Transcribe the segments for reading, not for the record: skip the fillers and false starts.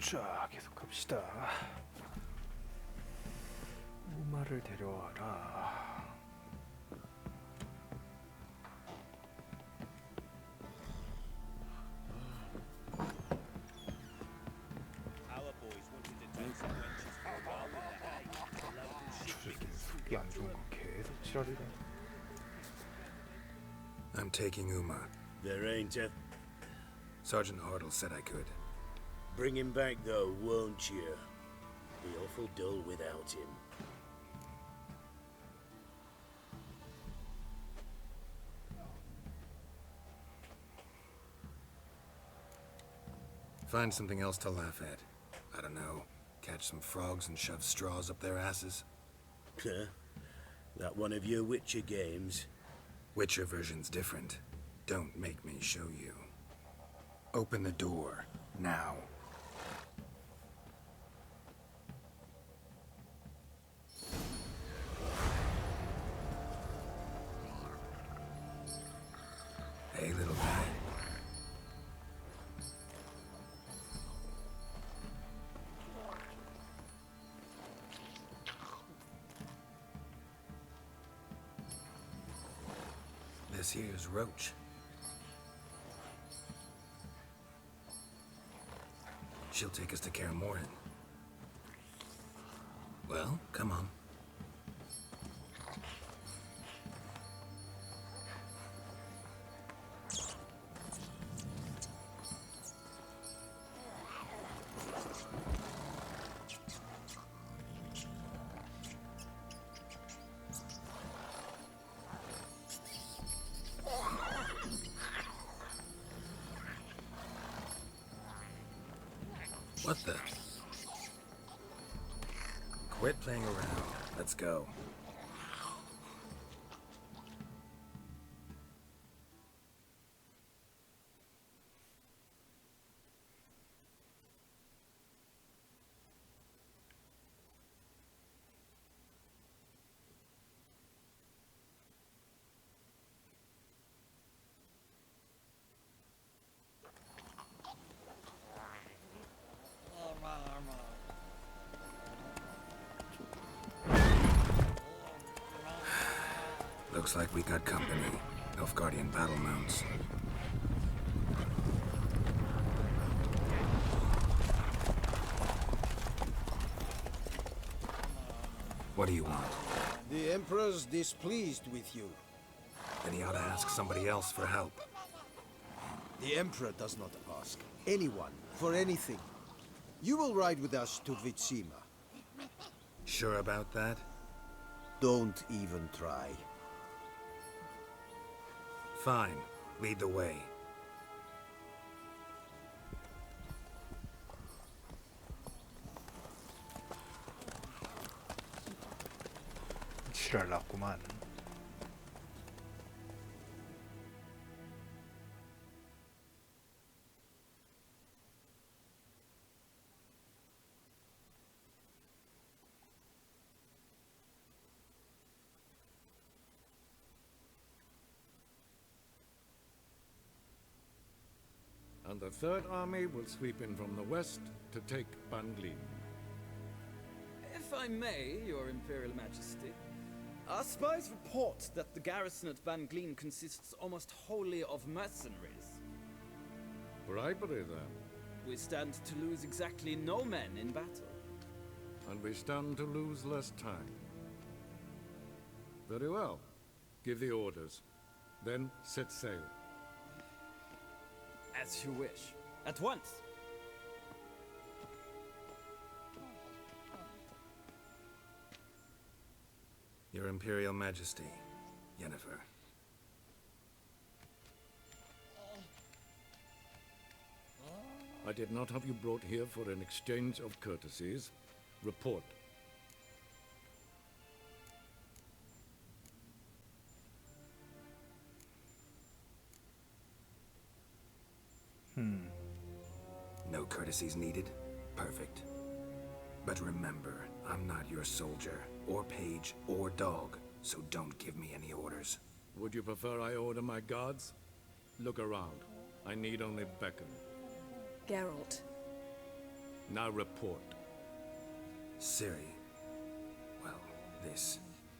자, 계속 갑시다. 우마를 데려와라. 주새끼 속이 안 좋은 거 계속 지랄이래. I'm taking Uma. There ain't a... Sergeant Hartle said I could. Bring him back, though, won't you? Be awful dull without him. Find something else to laugh at. I don't know. Catch some frogs and shove straws up their asses. Huh? That one of your Witcher games? Witcher version's different. Don't make me show you. Open the door. Now. Hey, little guy. This here's Roach. She'll take us to Kaer Morhen. Well, come on. What the? Quit playing around. Let's go. Looks like we got company. Nilfgaardian battle mounts. What do you want? The Emperor's displeased with you. Then he ought to ask somebody else for help. The Emperor does not ask anyone for anything. You will ride with us to Vitsima. Sure about that? Don't even try. Fine. Lead the way. 지랄 났구만. And the Third Army will sweep in from the west to take Banglin. If I may, Your Imperial Majesty, our spies report that the garrison at Van Gleen consists almost wholly of mercenaries. Bribery, then. We stand to lose exactly no men in battle. And we stand to lose less time. Very well. Give the orders. Then set sail. As you wish. At once! Your Imperial Majesty, Yennefer. I did not have you brought here for an exchange of courtesies. Report. No courtesies needed? Perfect. But remember, I'm not your soldier, or page, or dog, so don't give me any orders. Would you prefer I order my guards? Look around. I need only beckon. Geralt. Now report. Ciri. Well, this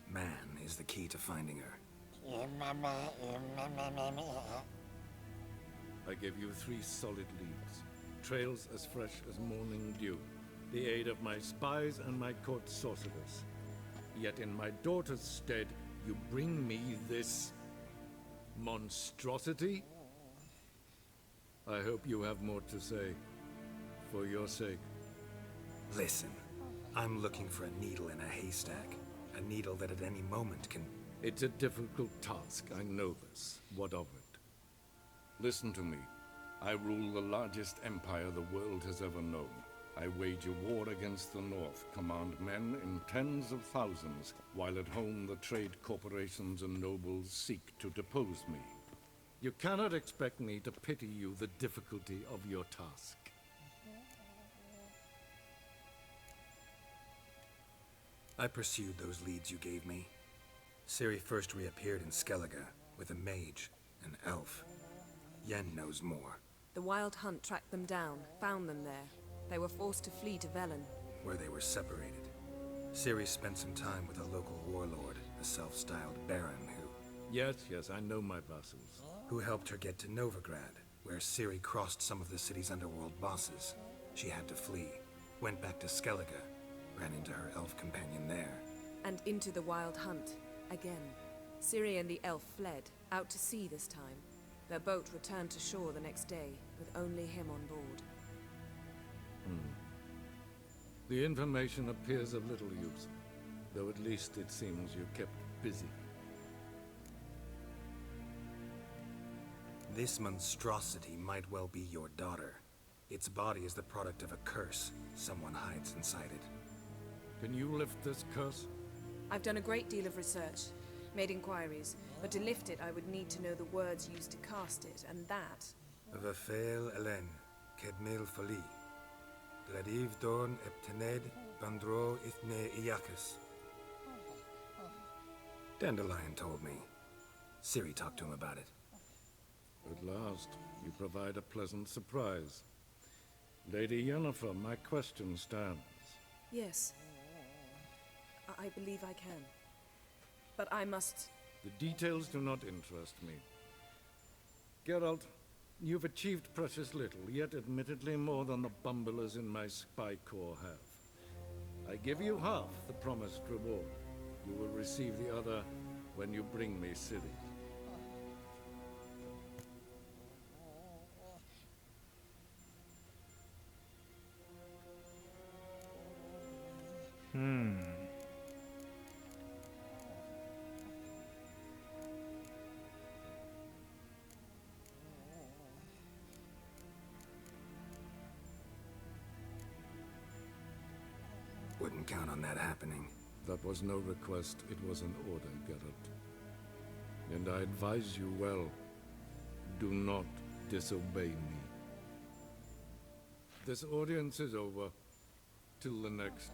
man is the key to finding her. I give you 3 solid leads. Trails as fresh as morning dew. The aid of my spies and my court sorcerers. Yet in my daughter's stead, you bring me this monstrosity? I hope you have more to say. For your sake. Listen, I'm looking for a needle in a haystack. A needle that at any moment can... It's a difficult task, I know this. What of it? Listen to me. I rule the largest empire the world has ever known. I wage a war against the North, command men in tens of thousands, while at home the trade corporations and nobles seek to depose me. You cannot expect me to pity you the difficulty of your task. I pursued those leads you gave me. Ciri first reappeared in Skellige with a mage, an elf. Yen knows more. The Wild Hunt tracked them down, found them there. They were forced to flee to Velen. Where they were separated. Ciri spent some time with a local warlord, a self-styled baron Yes, I know my vassals. who helped her get to Novigrad, where Ciri crossed some of the city's underworld bosses. She had to flee, went back to Skellige, ran into her elf companion there. And into the Wild Hunt, again. Ciri and the elf fled, out to sea this time. Their boat returned to shore the next day, with only him on board. The information appears of little use, though at least it seems you kept busy. This monstrosity might well be your daughter. Its body is the product of a curse someone hides inside it. Can you lift this curse? I've done a great deal of research, made inquiries, but to lift it I would need to know the words used to cast it, and that... Vafael Elen, Kedmil Fali. Gladiv Dorn Eptened Bandro Ithne Iacus. Dandelion told me. Ciri talked to him about it. At last, you provide a pleasant surprise. Lady Yennefer, my question stands. Yes. I believe I can. But I must... The details do not interest me. Geralt, you've achieved precious little, yet admittedly more than the bumblers in my spy corps have. I give you half the promised reward. You will receive the other when you bring me Ciri. Wouldn't count on that happening. That was no request, it was an order, Geralt. And I advise you well, do not disobey me. This audience is over. Till the next.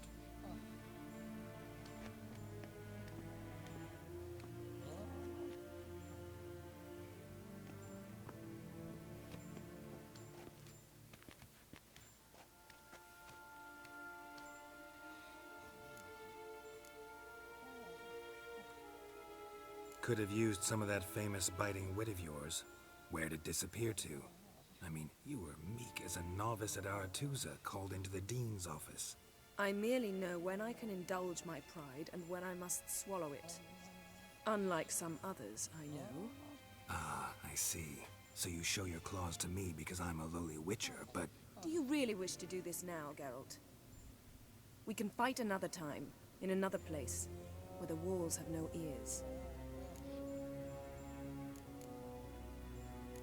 Could have used some of that famous biting wit of yours. Where'd it disappear to? I mean, you were meek as a novice at Aretuza called into the Dean's office. I merely know when I can indulge my pride and when I must swallow it. Unlike some others, I know. Ah, I see. So you show your claws to me because I'm a lowly witcher, but... Do you really wish to do this now, Geralt? We can fight another time, in another place, where the walls have no ears.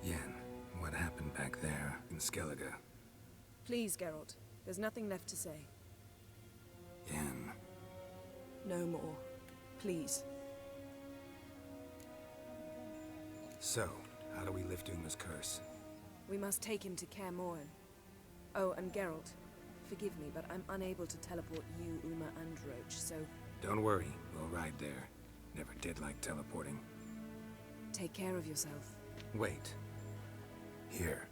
Yen, what happened back there in Skellige? Please, Geralt. There's nothing left to say. Yen, No more. Please. so, how do we lift Uma's curse? We must take him to Kaer Morhen. Oh, and Geralt, forgive me, but I'm unable to teleport you, Uma, and Roach, so Don't worry, we'll ride there. Never did like teleporting. take care of yourself. Wait. Here.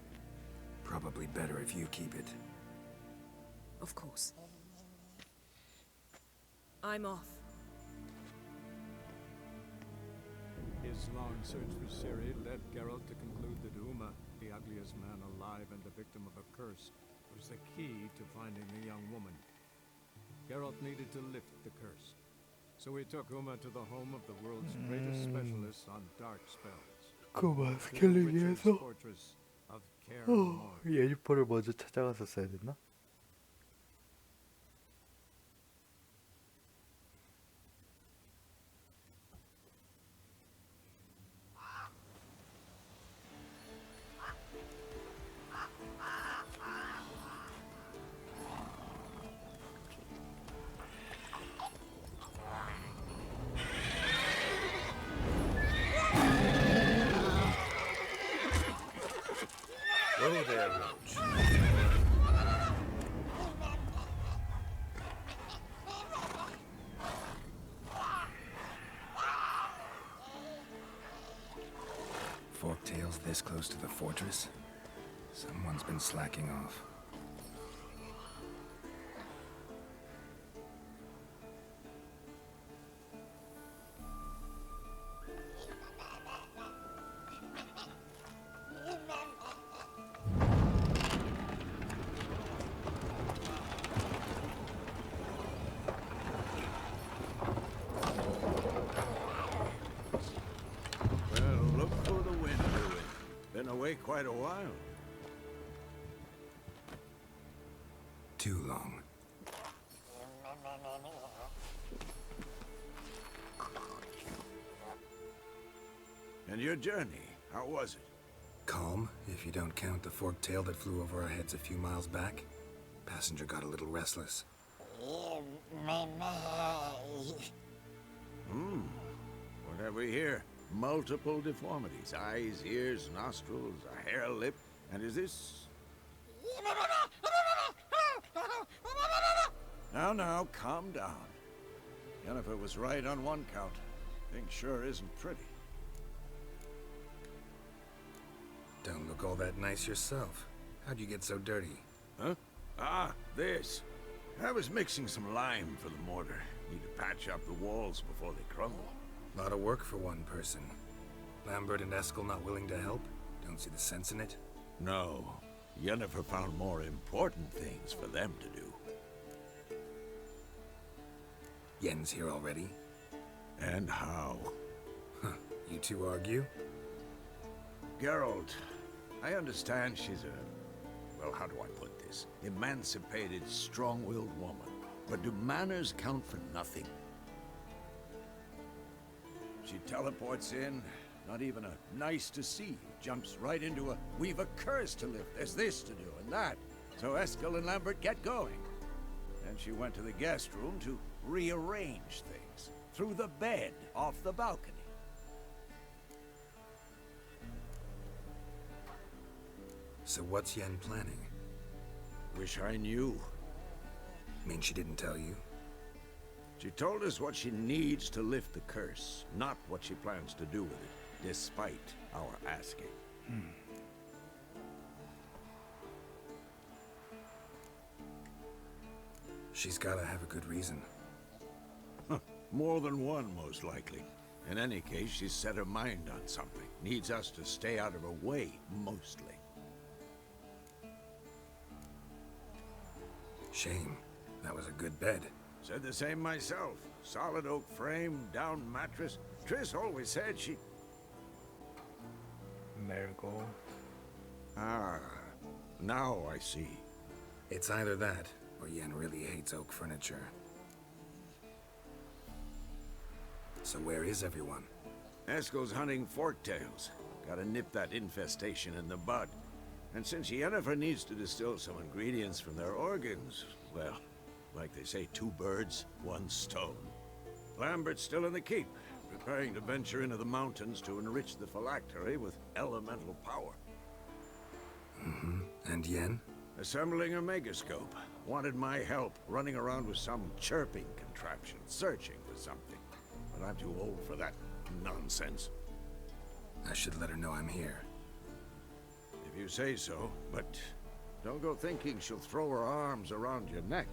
Probably better if you keep it. Of course. I'm off. His long search for Ciri led Geralt to conclude that Uma, the ugliest man alive and the victim of a curse, was the key to finding the young woman. Geralt needed to lift the curse, so he took Uma to the home of the world's greatest specialist on dark spells. 그 The 마스크를 Witcher's 위해서 fortress of Kaer Morhen. 예니퍼를 먼저 찾아갔었어야 됐나? Whoa there, Roach. Forktail's this close to the fortress? Someone's been slacking off. Well, look for the wind, Druid. Been away quite a while. Too long. And your journey, how was it? Calm, if you don't count the forktail that flew over our heads a few miles back. Passenger got a little restless. What have we here? Multiple deformities. Eyes, ears, nostrils, a hair lip. And is this... Now, calm down. Yennefer was right on one count. Thing sure isn't pretty. Don't look all that nice yourself. How'd you get so dirty? Huh? Ah, this. I was mixing some lime for the mortar. Need to patch up the walls before they crumble. Lot of work for one person. Lambert and Eskel not willing to help? Don't see the sense in it? No. Yennefer found more important things for them to do. Yen's here already? And how? You two argue? Geralt, I understand she's a... well, how do I put this? Emancipated, strong-willed woman. But do manners count for nothing? She teleports in, not even a nice to see. Jumps right into a, we've a curse to lift, there's this to do and that. So Eskel and Lambert get going. Then she went to the guest room to rearrange things. Through the bed, off the balcony. So what's Yen planning? Wish I knew. Mean she didn't tell you? She told us what she needs to lift the curse, not what she plans to do with it, despite our asking. She's gotta have a good reason. More than one, most likely. In any case, she's set her mind on something. Needs us to stay out of her way, mostly. Shame. That was a good bed. Said the same myself. Solid oak frame, down mattress. Triss always said she... Marigold. Ah, now I see. It's either that, or Yen really hates oak furniture. So where is everyone? Eskel's hunting forktails. Gotta nip that infestation in the bud. And since Yennefer needs to distill some ingredients from their organs, well, like they say, 2 birds, 1 stone. Lambert's still in the keep, preparing to venture into the mountains to enrich the phylactery with elemental power. And Yen? Assembling a megascope. Wanted my help, running around with some chirping contraption, searching for something. But I'm too old for that nonsense. I should let her know I'm here. If you say so, but Don't go thinking she'll throw her arms around your neck.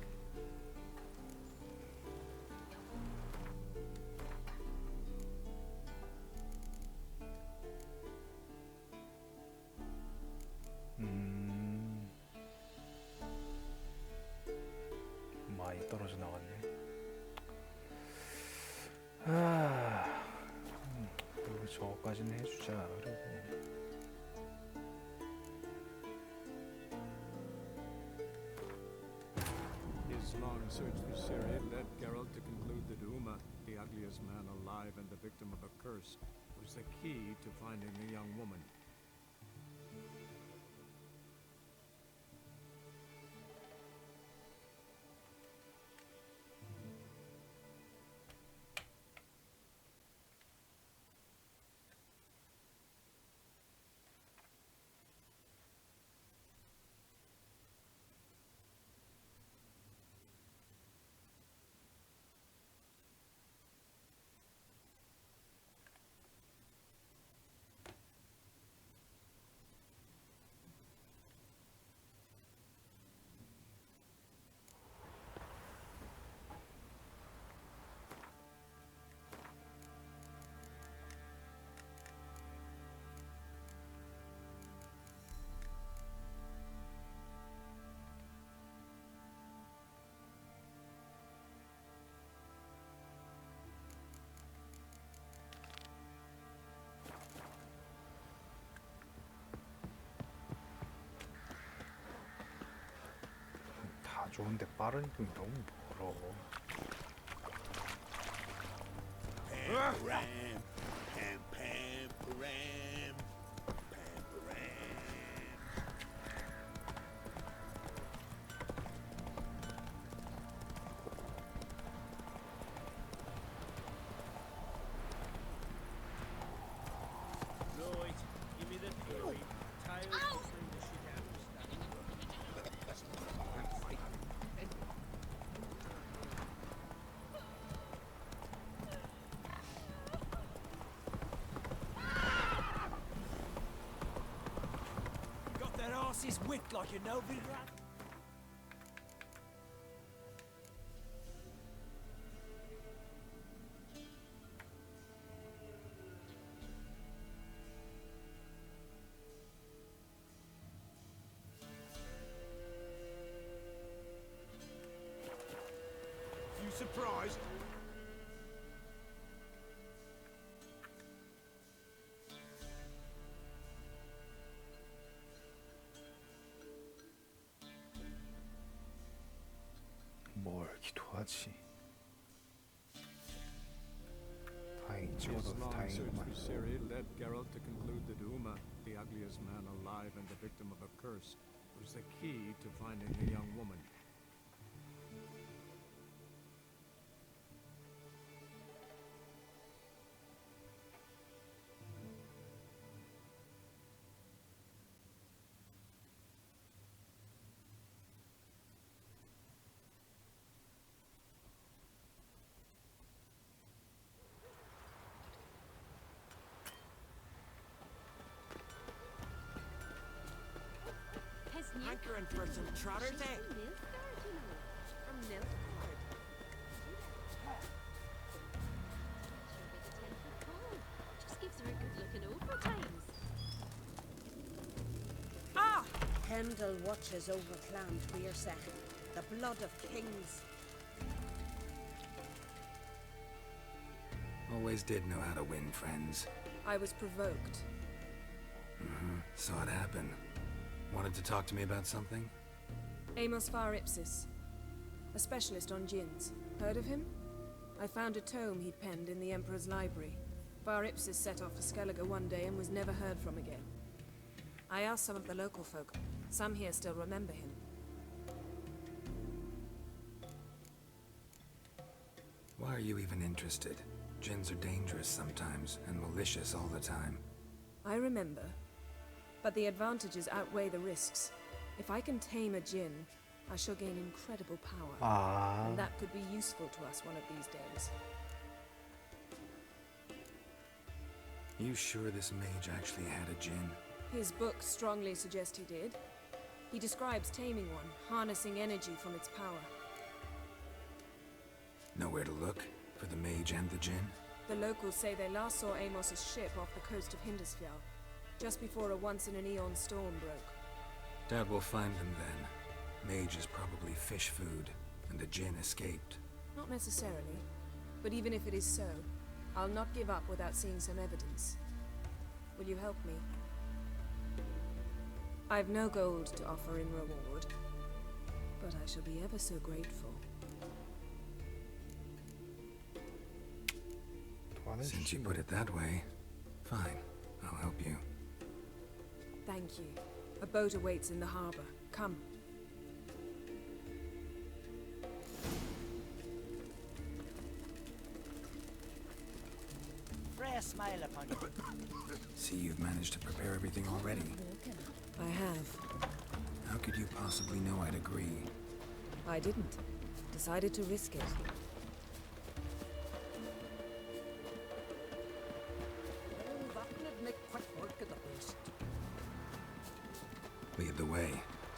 많이 떨어져 나갔네. 아, 그리고 저거까지는 해주자. 그리고 His long search for Ciri led Geralt to conclude that Uma, the ugliest man alive and the victim of a curse, was the key to finding the young woman. 다 좋은데 빠른 이동이 너무 멀어. Right, give me the theory. Tails will bring the shit out of stuff. You got their asses whipped like a Novi rat. You surprised? 뭘 기도하지? 다행히 His 찍어둬서 long search 다행이구만. for Ciri led Geralt to conclude that Uma, the ugliest man alive and the victim of a curse, was the key to finding the young woman. Hankering for some trotters, eh? From Nilfgaard. Just gives her a good looking over times. Ah! Pendle watches over Clan Tweersa, the blood of kings. Always did know how to win friends. I was provoked. Saw it happen. Wanted to talk to me about something? Amos Var Ipsis, a specialist on djinns. Heard of him? I found a tome he'd penned in the Emperor's library. Var Ipsis set off for Skellige one day and was never heard from again. I asked some of the local folk. Some here still remember him. Why are you even interested? Djinns are dangerous sometimes, and malicious all the time. I remember. But the advantages outweigh the risks. If I can tame a djinn, I shall gain incredible power. 아, And that could be useful to us one of these days. You sure this mage actually had a djinn? His books strongly suggest he did. He describes taming one, harnessing energy from its power. Nowhere to look for the mage and the djinn? The locals say they last saw Amos's ship off the coast of Hindersfjall, just before a once-in-an-eon storm broke. Doubt we'll find them then. Mage is probably fish food, and the djinn escaped. Not necessarily, but even if it is so, I'll not give up without seeing some evidence. Will you help me? I've no gold to offer in reward, but I shall be ever so grateful. Since you put it that way, fine. I'll help you. Thank you. A boat awaits in the harbor. Come. Freya, smile upon you. See, you've managed to prepare everything already. I have. How could you possibly know I'd agree? I didn't. Decided to risk it. Lead the way.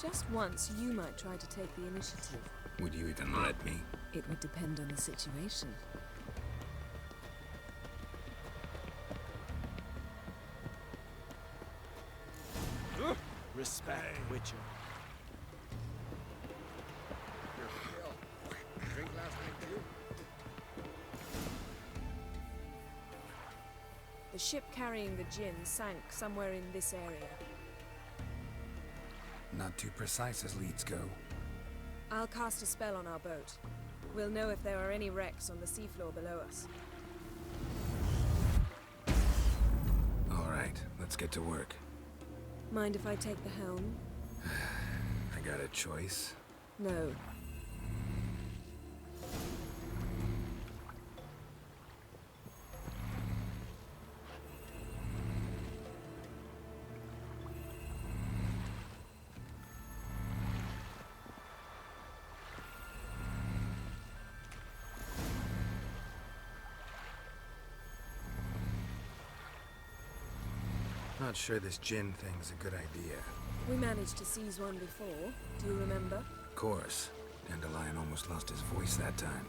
Just once, you might try to take the initiative. Would you even let me? It would depend on the situation. Respect, Witcher. Drink last night too? The ship carrying the djinn sank somewhere in this area. Not too precise as leads go. I'll cast a spell on our boat. We'll know if there are any wrecks on the seafloor below us. All right, let's get to work. Mind if I take the helm? I got a choice. No. Not sure this djinn thing's a good idea. We managed to seize one before. Do you remember? Of course. Dandelion almost lost his voice that time.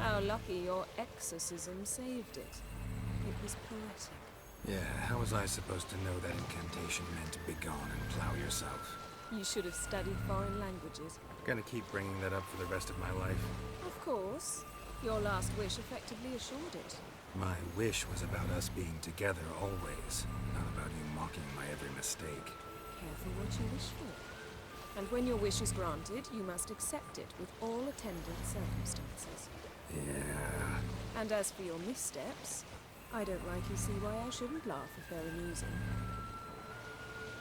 How lucky your exorcism saved it. It was poetic. Yeah, how was I supposed to know that incantation meant begone and plow yourself? You should have studied foreign languages. Gonna keep bringing that up for the rest of my life. Of course. Your last wish effectively assured it. My wish was about us being together always, not about you mocking my every mistake. Careful what you wish for. And when your wish is granted, you must accept it with all attendant circumstances. Yeah. And as for your missteps, I don't rightly see why I shouldn't laugh if they're amusing.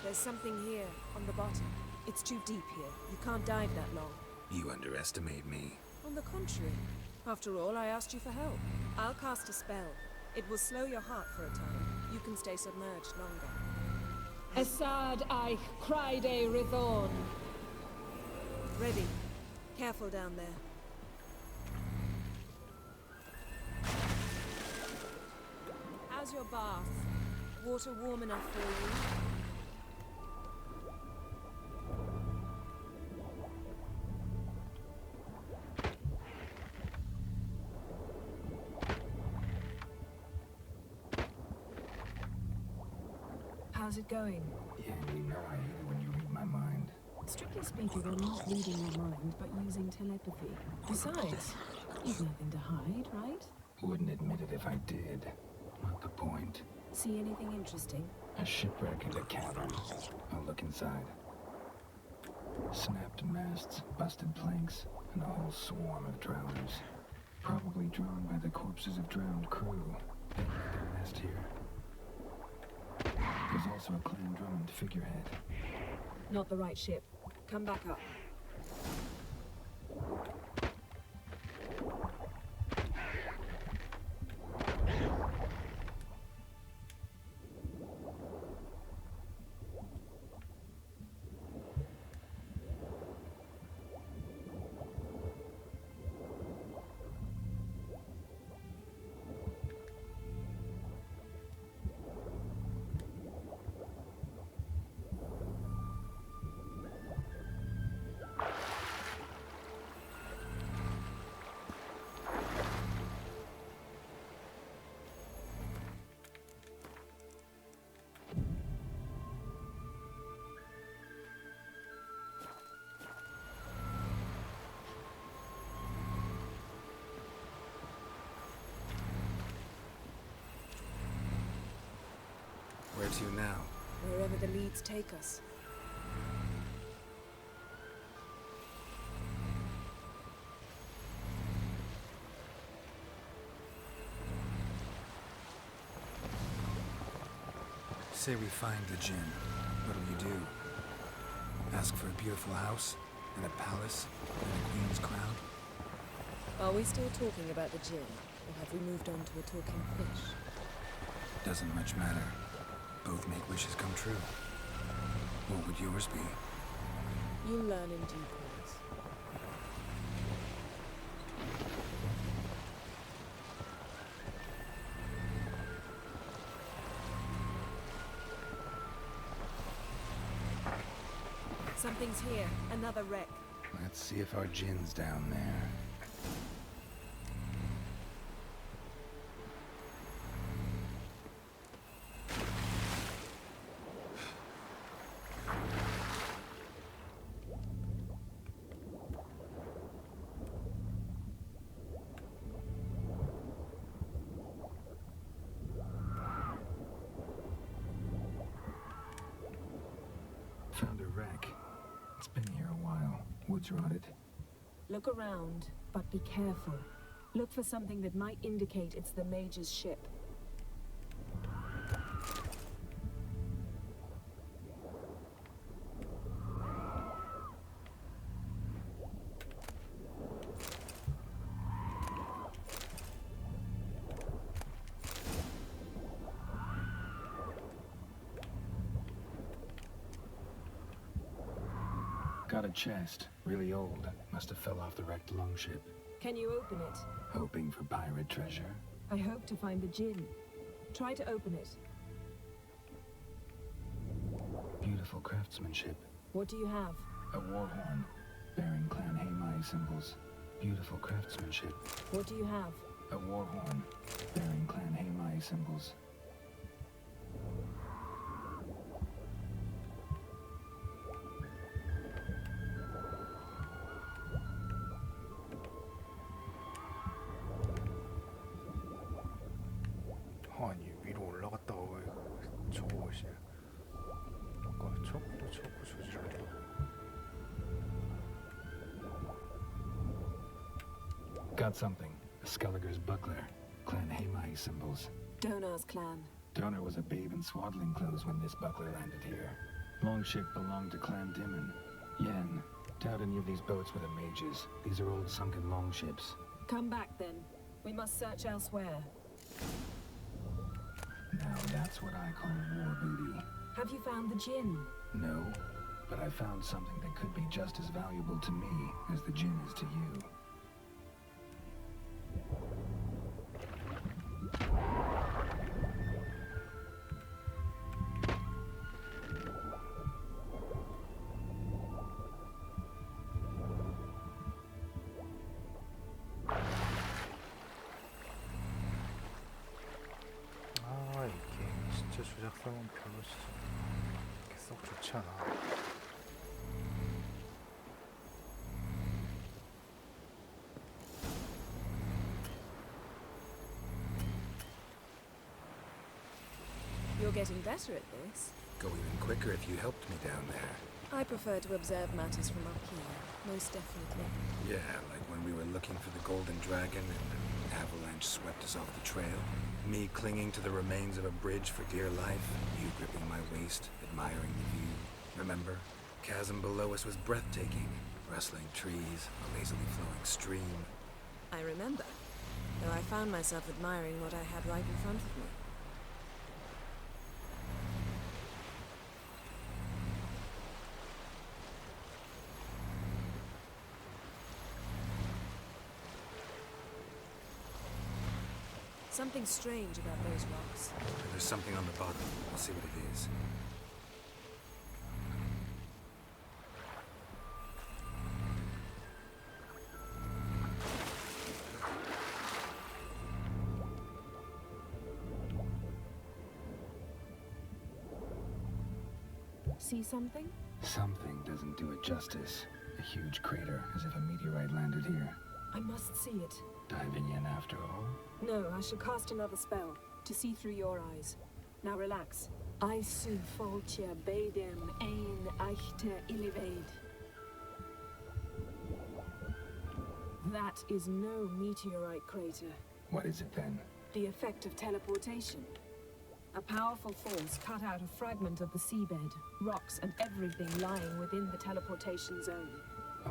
There's something here, on the bottom. It's too deep here. You can't dive that long. You underestimate me. On the contrary. After all, I asked you for help. I'll cast a spell. It will slow your heart for a time. You can stay submerged longer. Assad Eich Cryde Rithorn. Ready. Careful down there. How's your bath? Water warm enough for you? How's it going? Yeah, you know I hate it when you read my mind. Strictly speaking, I'm not reading your mind, but using telepathy. Besides, you've nothing to hide, right? Wouldn't admit it if I did. Not the point. See anything interesting? A shipwreck in a cavern. I'll look inside. Snapped masts, busted planks, and a whole swarm of drowners. Probably drawn by the corpses of drowned crew. They left their nest here. There's also a Clan Drummond figurehead. Not the right ship. Come back up. to now? Wherever the leads take us. Say we find the Jinn. What'll you do? Ask for a beautiful house? And a palace? And a queen's crown? Are we still talking about the Jinn? Or have we moved on to a talking fish? Doesn't much matter. Both make wishes come true. What would yours be? You'll learn in due course. Something's here. Another wreck. Let's see if our Jinn's down there. Found a wreck. It's been here a while. Wood's rotted. Look around, but be careful. Look for something that might indicate it's the Mage's ship. Got a chest. Really old. Must have fell off the wrecked longship. Can you open it? Hoping for pirate treasure. I hope to find the Jinn. Try to open it. Beautiful craftsmanship. What do you have? A war horn. Bearing Clan Haemai symbols. Beautiful craftsmanship. What do you have? A war horn. Bearing Clan Haemai symbols. 아니 위로 올라갔다가 왜 저것이 아까 저것도 저거 조질하려고. Got something. A Skelliger's buckler. Clan Haemai symbols. Donar's clan. Donar was a babe in swaddling clothes when this buckler landed here. Longship belonged to Clan Dimon. Yen. Doubt any of these boats were the mages. These are old sunken longships. Come back then. We must search elsewhere. Now that's what I call war booty. Have you found the Jinn? No, but I found something that could be just as valuable to me as the Jinn is to you. 아, 이 게임 진짜 조작성은 별로 진짜 그렇게 썩 좋지 않아. You're getting better at this. Go even quicker if you helped me down there. I prefer to observe matters from up here, most definitely. Yeah, like when we were looking for the Golden Dragon and an avalanche swept us off the trail. Me clinging to the remains of a bridge for dear life. You gripping my waist, admiring the view. Remember? Chasm below us was breathtaking. Rustling trees, a lazily flowing stream. I remember, though I found myself admiring what I had right in front of me. Something strange about those rocks. There's something on the bottom. I'll see what it is. See something? Something doesn't do it justice. A huge crater, as if a meteorite landed here. I must see it. Diving in after all? No, I shall cast another spell, to see through your eyes. Now relax. Aisu Foltia Bedem Ein Eichte Ilivaid. That is no meteorite crater. What is it then? The effect of teleportation. A powerful force cut out a fragment of the seabed, rocks and everything lying within the teleportation zone.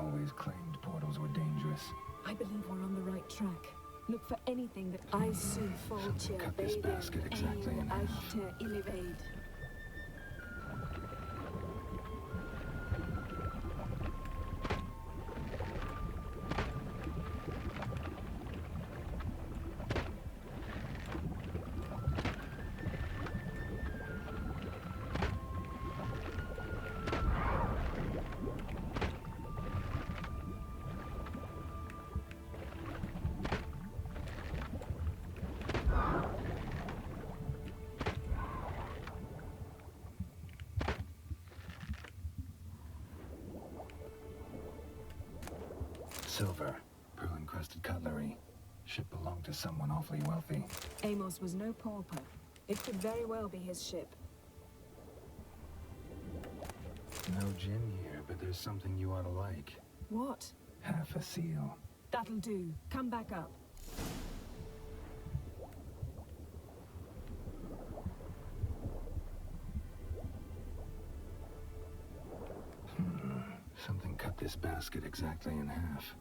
Always claimed portals were dangerous. I believe we're on the right track. Look for anything that Aisu Foltia cut this basket exactly in Ein half. Eichte Ilivaid. Silver, pearl-encrusted cutlery. Ship belonged to someone awfully wealthy. Amos was no pauper. It could very well be his ship. No gin here, but there's something you ought to like. What? Half a seal. That'll do. Come back up. Something cut this basket exactly in half.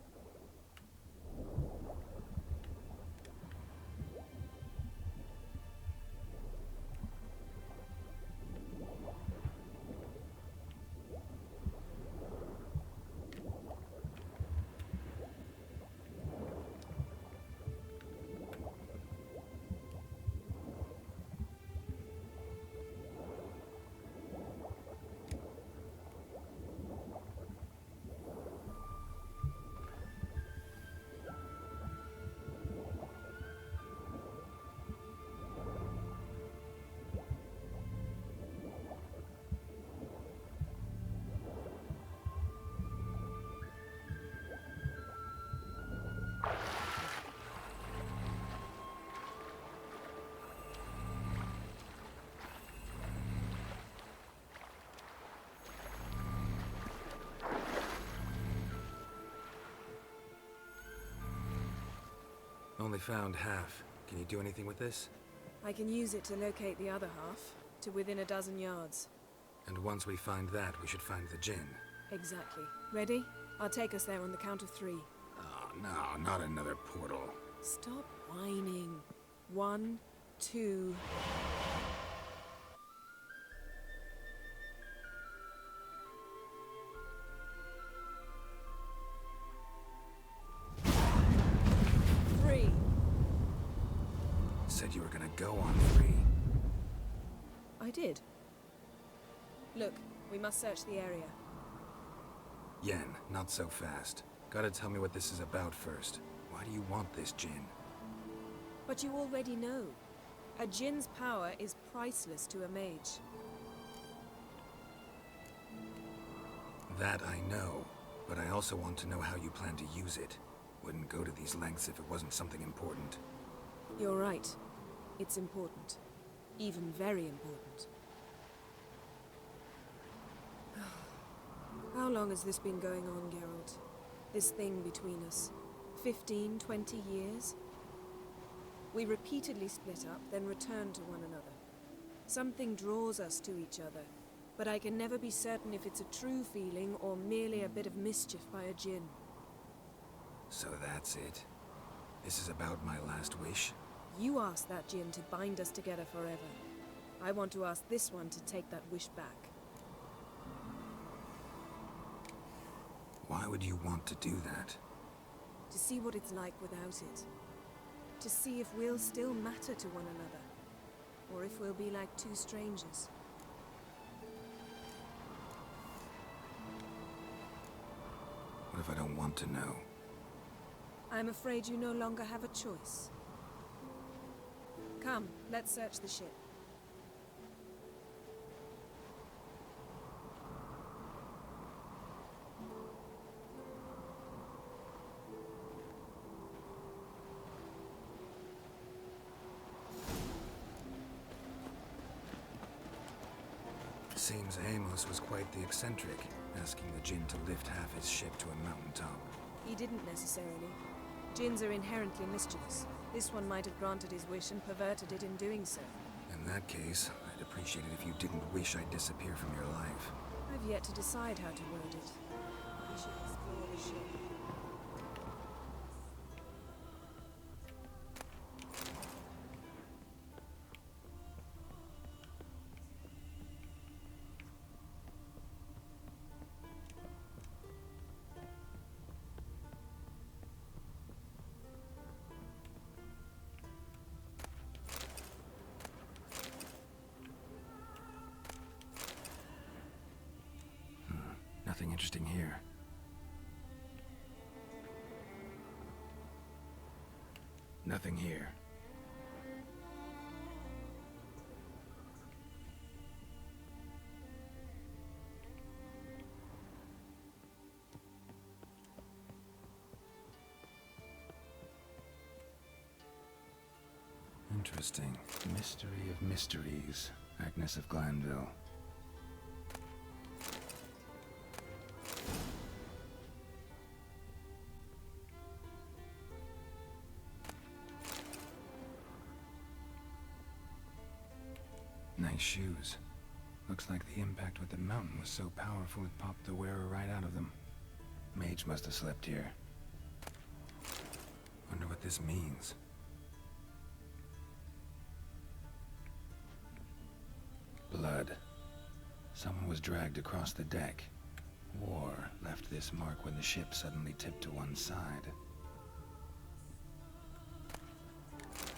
Only found half. Can you do anything with this? I can use it to locate the other half, to within a dozen yards. And once we find that, we should find the gin. Exactly. Ready? I'll take us there on the count of 3. Oh, no, not another portal. Stop whining. 1, 2... Said you were gonna go on 3. I did. Look, we must search the area. Yen, not so fast. Gotta tell me what this is about first. Why do you want this gin? But you already know. A djinn's power is priceless to a mage. That I know, but I also want to know how you plan to use it. Wouldn't go to these lengths if it wasn't something important. You're right. It's important. Even very important. How long has this been going on, Geralt? This thing between us? 15, 20 years? We repeatedly split up, then return to one another. Something draws us to each other, but I can never be certain if it's a true feeling or merely a bit of mischief by a djinn. So that's it? This is about my last wish? You asked that djinn to bind us together forever. I want to ask this one to take that wish back. Why would you want to do that? To see what it's like without it. To see if we'll still matter to one another. Or if we'll be like two strangers. What if I don't want to know? I'm afraid you no longer have a choice. Come, let's search the ship. Seems Amos was quite the eccentric, asking the Jinn to lift half his ship to a mountaintop. He didn't necessarily. Jinns are inherently mischievous. This one might have granted his wish and perverted it in doing so. In that case, I'd appreciate it if you didn't wish I'd disappear from your life. I've yet to decide how to word it. We should explore the ship. Nothing interesting here. Nothing here. Interesting. Mystery of mysteries. Agnes of Glanville. Nice shoes. Looks like the impact with the mountain was so powerful it popped the wearer right out of them. Mage must have slept here. Wonder what this means. Blood. Someone was dragged across the deck. War left this mark when the ship suddenly tipped to one side.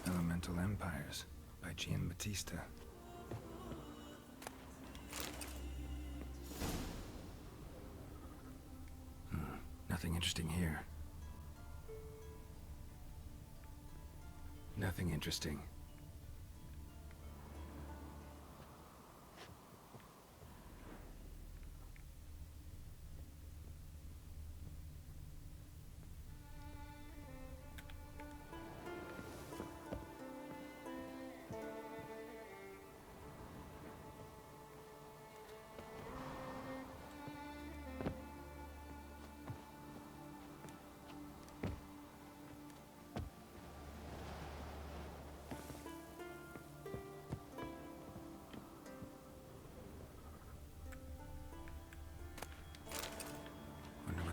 Elemental Empires by Giambattista. Nothing interesting here. Nothing interesting.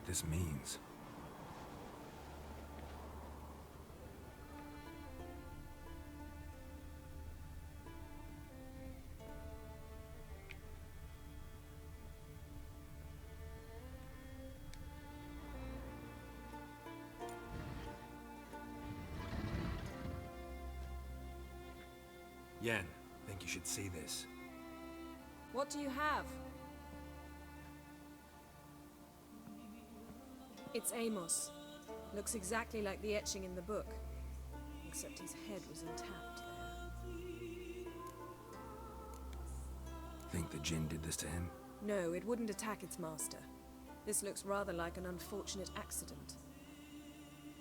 This means. Yen, think you should see this. What do you have? It's Amos. Looks exactly like the etching in the book. Except his head was intact there. Think the Jinn did this to him? No, it wouldn't attack its master. This looks rather like an unfortunate accident.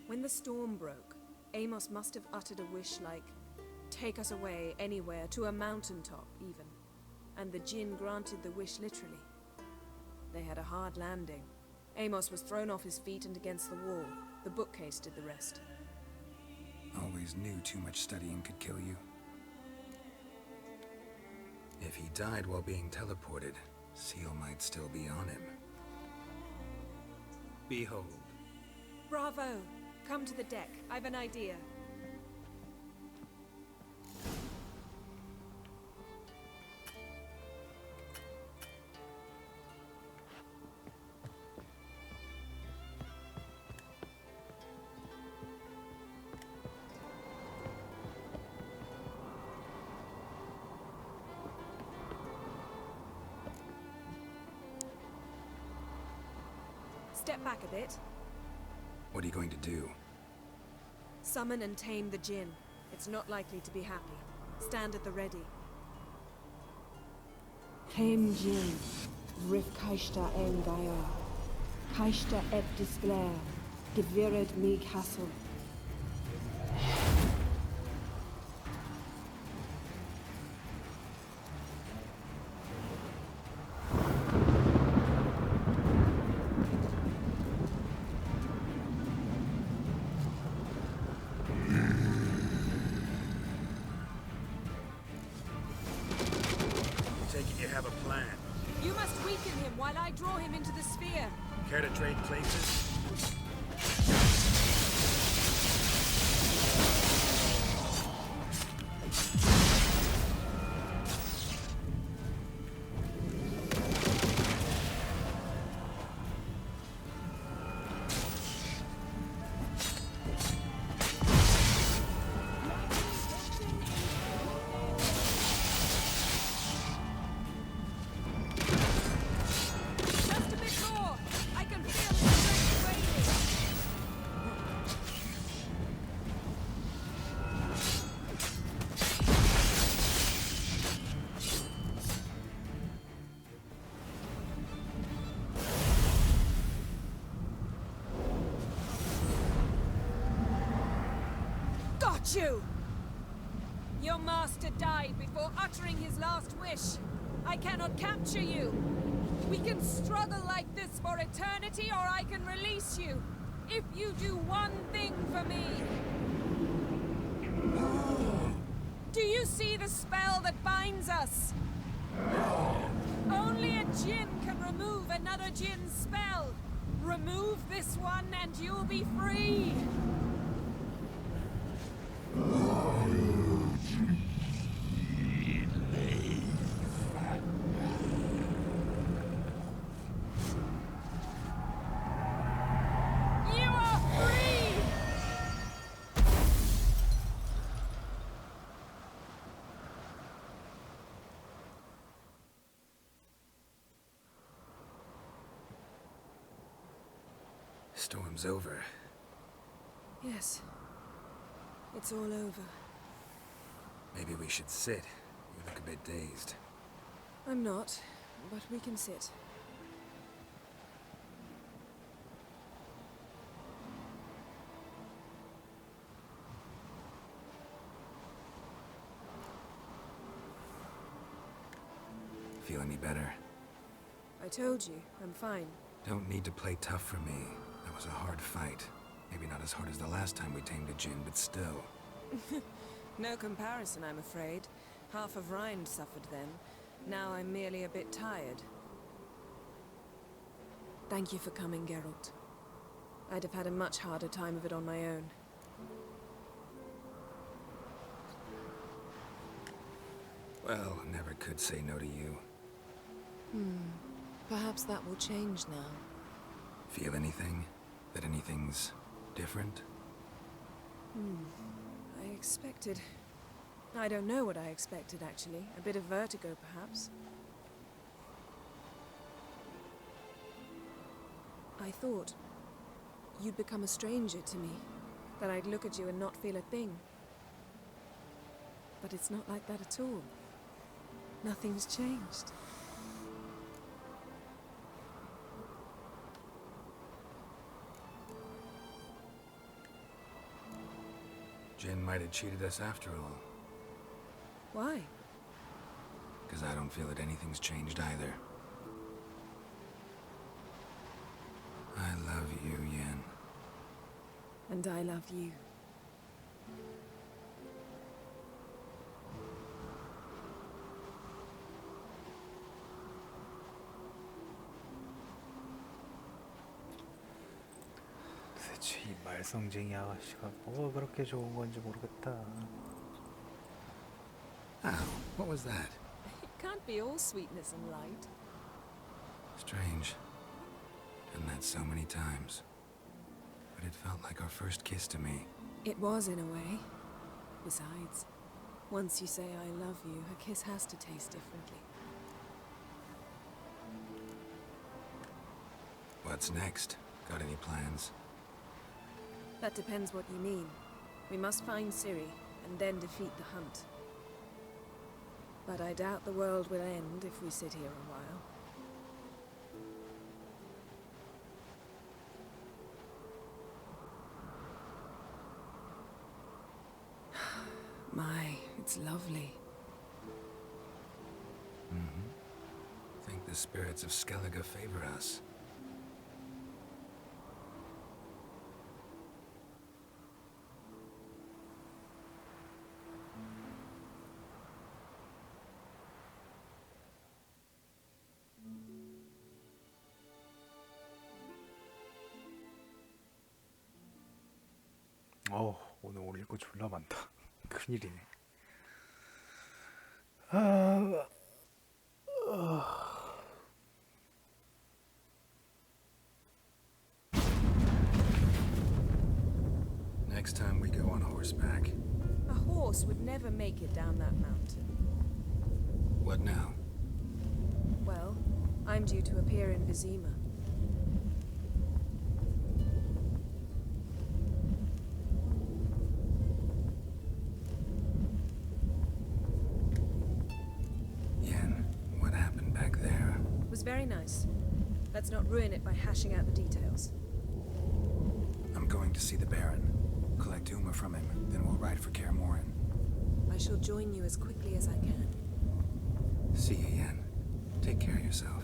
When the storm broke, Amos must have uttered a wish like, "Take us away, anywhere, to a mountaintop, even." And the Jinn granted the wish literally. They had a hard landing. Amos was thrown off his feet and against the wall. The bookcase did the rest. Always knew too much studying could kill you. If he died while being teleported, Seal might still be on him. Behold. Bravo! Come to the deck. I've an idea. Step back a bit. What are you going to do? Summon and tame the Jinn. It's not likely to be happy. Stand at the ready. Came Jinn, Rif Kaishta en Gaia, Kaishta et Disglair, Gevired me Castle. draw him into the sphere. Care to trade places? Just a bit more! I can feel the strength waning! Got you! Your master died before uttering his last wish. I cannot capture you. We can struggle like this for eternity, or I can release you. If you do one thing for me. Do you see the spell that binds us? Only a Jinn can remove another Jinn's spell. Remove this one and you'll be free. You are free! Storm's over. Yes. It's all over. Maybe we should sit. You look a bit dazed. I'm not, but we can sit. Feel any better? I told you, I'm fine. Don't need to play tough for me. That was a hard fight. Maybe not as hard as the last time we tamed a Jinn, but still. No comparison, I'm afraid. Half of Rhind suffered then. Now I'm merely a bit tired. Thank you for coming, Geralt. I'd have had a much harder time of it on my own. Well, never could say no to you. Perhaps that will change now. Feel anything? That anything's different? I expected... I don't know what I expected, actually. A bit of vertigo, perhaps. I thought you'd become a stranger to me. That I'd look at you and not feel a thing. But it's not like that at all. Nothing's changed. Jinn might have cheated us after all. Why? Because I don't feel that anything's changed either. I love you, Yen. And I love you. 도대체 이 말썽쟁이 아가씨가 뭐가 그렇게 좋은 건지 모르겠다. Ow, what was that? It can't be all sweetness and light. Strange. Done that so many times. But it felt like our first kiss to me. It was, in a way. Besides, once you say I love you, a kiss has to taste differently. What's next? Got any plans? That depends what you mean. We must find Ciri, and then defeat the hunt. But I doubt the world will end if we sit here a while. My, it's lovely. Think the spirits of Skellige favor us. 오늘 올릴 거 졸라 많다. 큰일이네. Next time we go on horseback. A horse would never make it down that mountain. What now? Well, I'm due to appear in Vizima. Yen, what happened back there? It was very nice. Let's not ruin it by hashing out the details. I'm going to see the Baron. Collect Uma from him, then we'll ride for Kaer Morhen. I shall join you as quickly as I can. See you, Yen. Take care of yourself.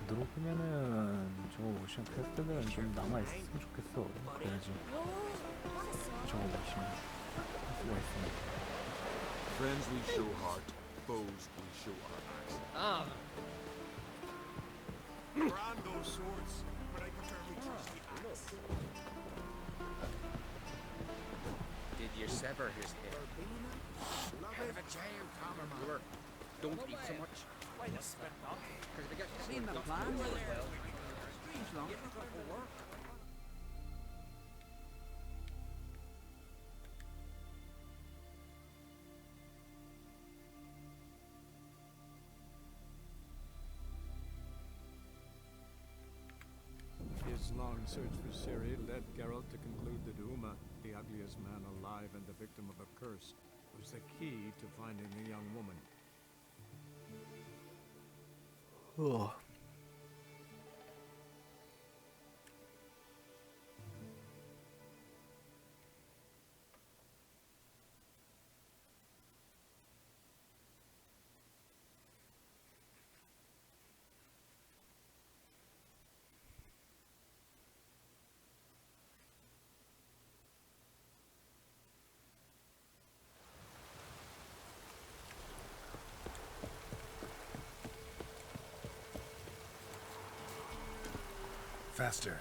들어보면은 저 오션 퀘스트들은 좀 남아있으면 좋겠어. 그래야지 저거 열심히 할 수가 있으니까. Friends we show heart, foes we show our axe. Ah. Brand those swords, but I prefer we trust the axe. Did you sever his head? Hell of a giant, Tommer. Don't eat so much. Why the spit up? Because we get Seen the plan? Strange long. Work. His long search for Ciri led Geralt to conclude that Uma, the ugliest man alive and the victim of a curse, was the key to finding the young woman. Faster.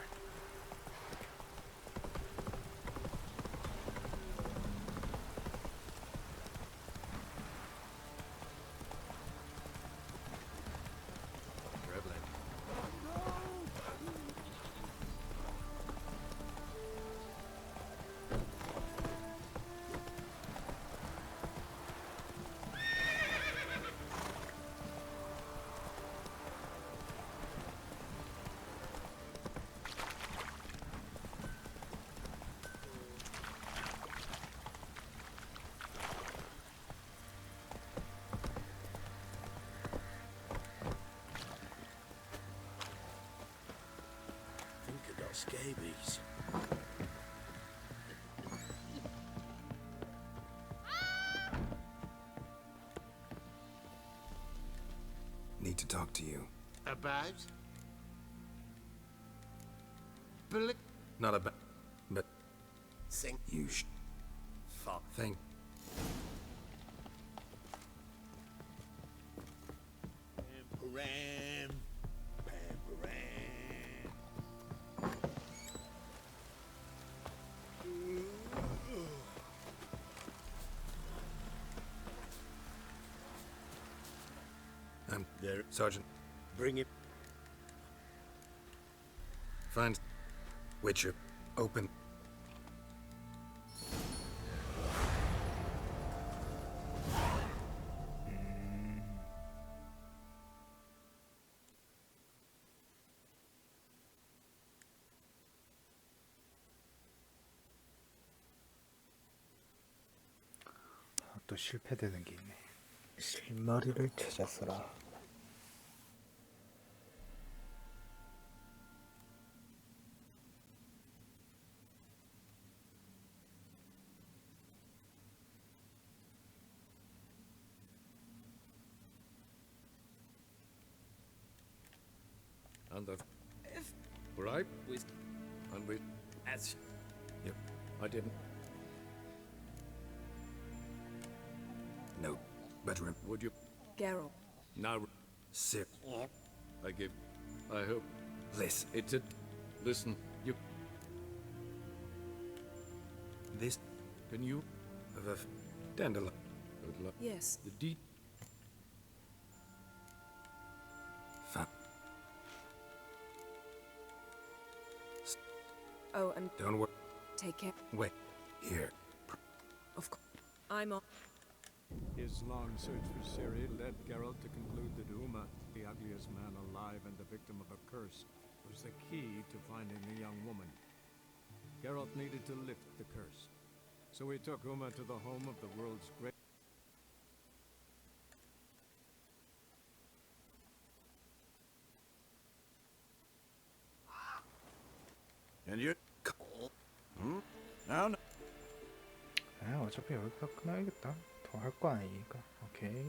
Scabies. Need to talk to you. About? Not about, but Sing. you Fuck. think. Pam. I'm There. Sergeant. Bring it. Find Witcher. Open. 또 실패되는 게 있네. 실마리를 찾았어라. And that. Right? With And we. as Yep. I didn't. No, but Would you? Geralt. Now. Sir, I give. I hope. listen. It's a. Listen. You. This Can you? of a dandelion. Good luck. Yes. The deed. Oh, and Don't worry. take care. Wait. Here. Of course. I'm on. His long search for Ciri led Geralt to conclude that Uma, the ugliest man alive and the victim of a curse, was the key to finding the young woman. Geralt needed to lift the curse, so he took Uma to the home of the world's great... And you... Now, 어차피 여기서 끝나야겠다. 더 할 거 아니니까. 오케이.